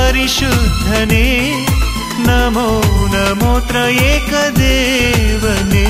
ಪರಿಶುದ್ಧನೇ ನಮೋ ನಮೋ ತ್ರಯೇಕ ದೇವನೇ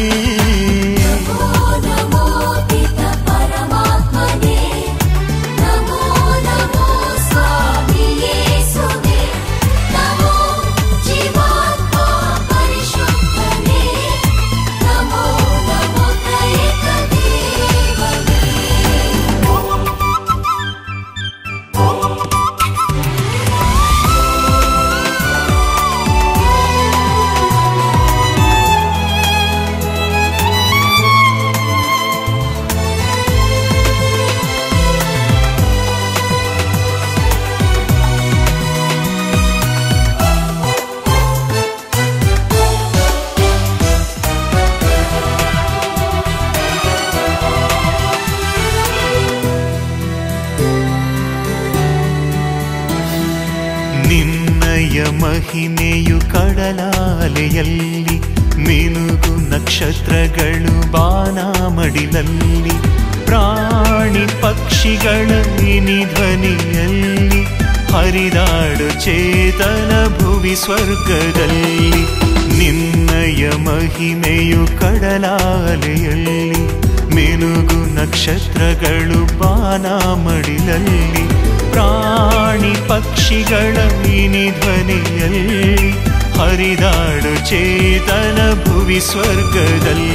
ಮಹಿಮೆಯು ಕಡಲಾಲೆಯಲ್ಲಿ ಮಿನುಗು ನಕ್ಷತ್ರಗಳು ಬಾನಮಡಿಲಲ್ಲಿ ಪ್ರಾಣಿ ಪಕ್ಷಿಗಳ ಧ್ವನಿಯಲ್ಲಿ ಹರಿದಾಡು ಚೇತನ ಭುವಿ ಸ್ವರ್ಗದಲ್ಲಿ ನಿನ್ನಯ ಮಹಿಮೆಯು ಕಡಲಾಲೆಯಲ್ಲಿ ಮಿನುಗು ನಕ್ಷತ್ರಗಳು ಬಾನಮಡಿಲಲ್ಲಿ ಪ್ರಾಣಿ ಪಕ್ಷಿಗಳ ಧ್ವನಿಯಲ್ಲಿ ಹರಿದಾಡು ಚೇತನ ಭುವಿ ಸ್ವರ್ಗದಲ್ಲಿ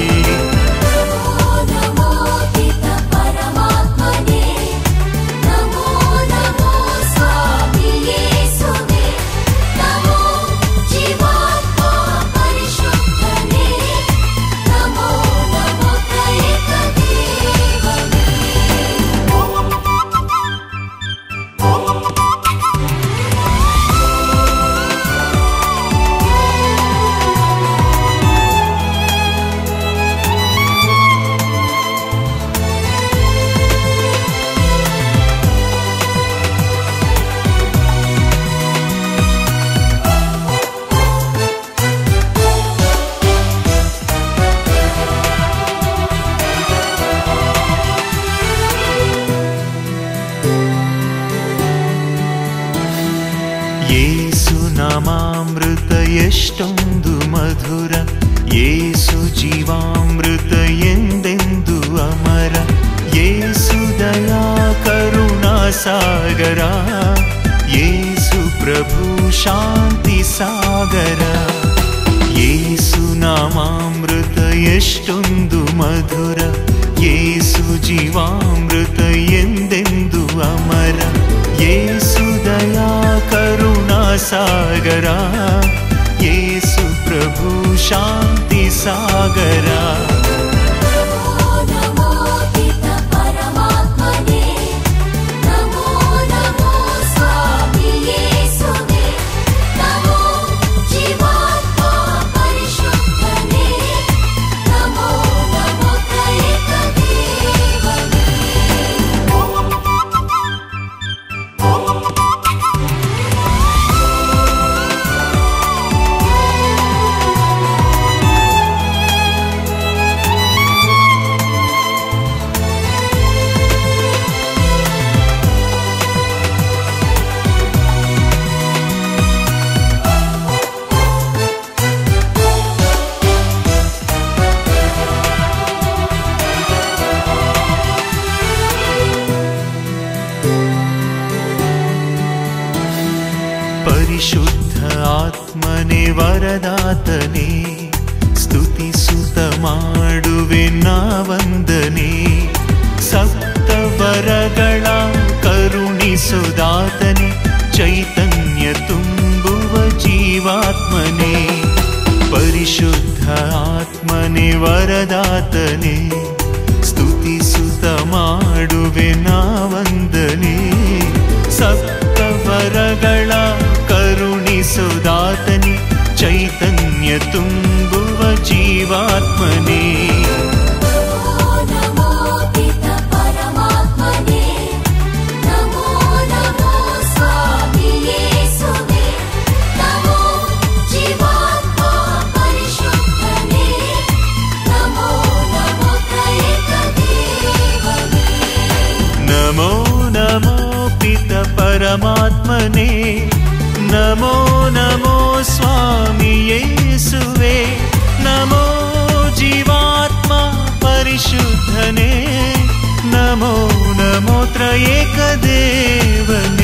ನಾಮಾಮೃತ ಎಷ್ಟೊಂದು ಮಧುರ ಯೇಸು ಜೀವಾಮೃತ ಎಂದೆಂದು ಅಮರ ಯೇಸು ದಯಾ ಕರುಣಾ ಸಾಗರ ಯೇಸು ಪ್ರಭು ಶಾಂತಿ ಸಾಗರ ಯೇಸು ನಾಮಾಮೃತ ಎಷ್ಟೊಂದು ಮಧುರ ಯೇಸು ಜೀವಾಮೃತ ಎಂದೆಂದು ಅಮರ ಯೇಸು ದಯಾ ಕರುಣಾ ಸಾಗರ ಯೇಸು ಪ್ರಭು ಶಾಂತಿ ಸಾಗರ ಪರಿಶುದ್ಧ ಆತ್ಮನೆ ವರದಾತನೇ ಸ್ತುತಿಸುತ್ತ ಮಾಡುವೆ ನಾ ವಂದನೆ ಸಪ್ತವರಗಳ ಕರುಣಿಸುದಾತನೆ ಚೈತನ್ಯ ತುಂಬುವ ಜೀವಾತ್ಮನೆ ಪರಿಶುದ್ಧ ಆತ್ಮನೆ ವರದಾತನೆ ಸ್ತುತಿಸುತ್ತ ಮಾಡುವೆ ನಾ ವಂದನೆ ಸಪ್ತವರಗಳ ಕರುಣಿಸುದಾತನೆ ಚೈತನ್ಯ ತುಂಬುವ ಜೀವಾತ್ಮನೆ ನಮೋ ನಮೋ ಪಿತ ಪರಮಾತ್ಮನೇ नमो नमो स्वामी येसुवे नमो जीवात्मा परिशुद्धने नमो नमो त्रयेक देवने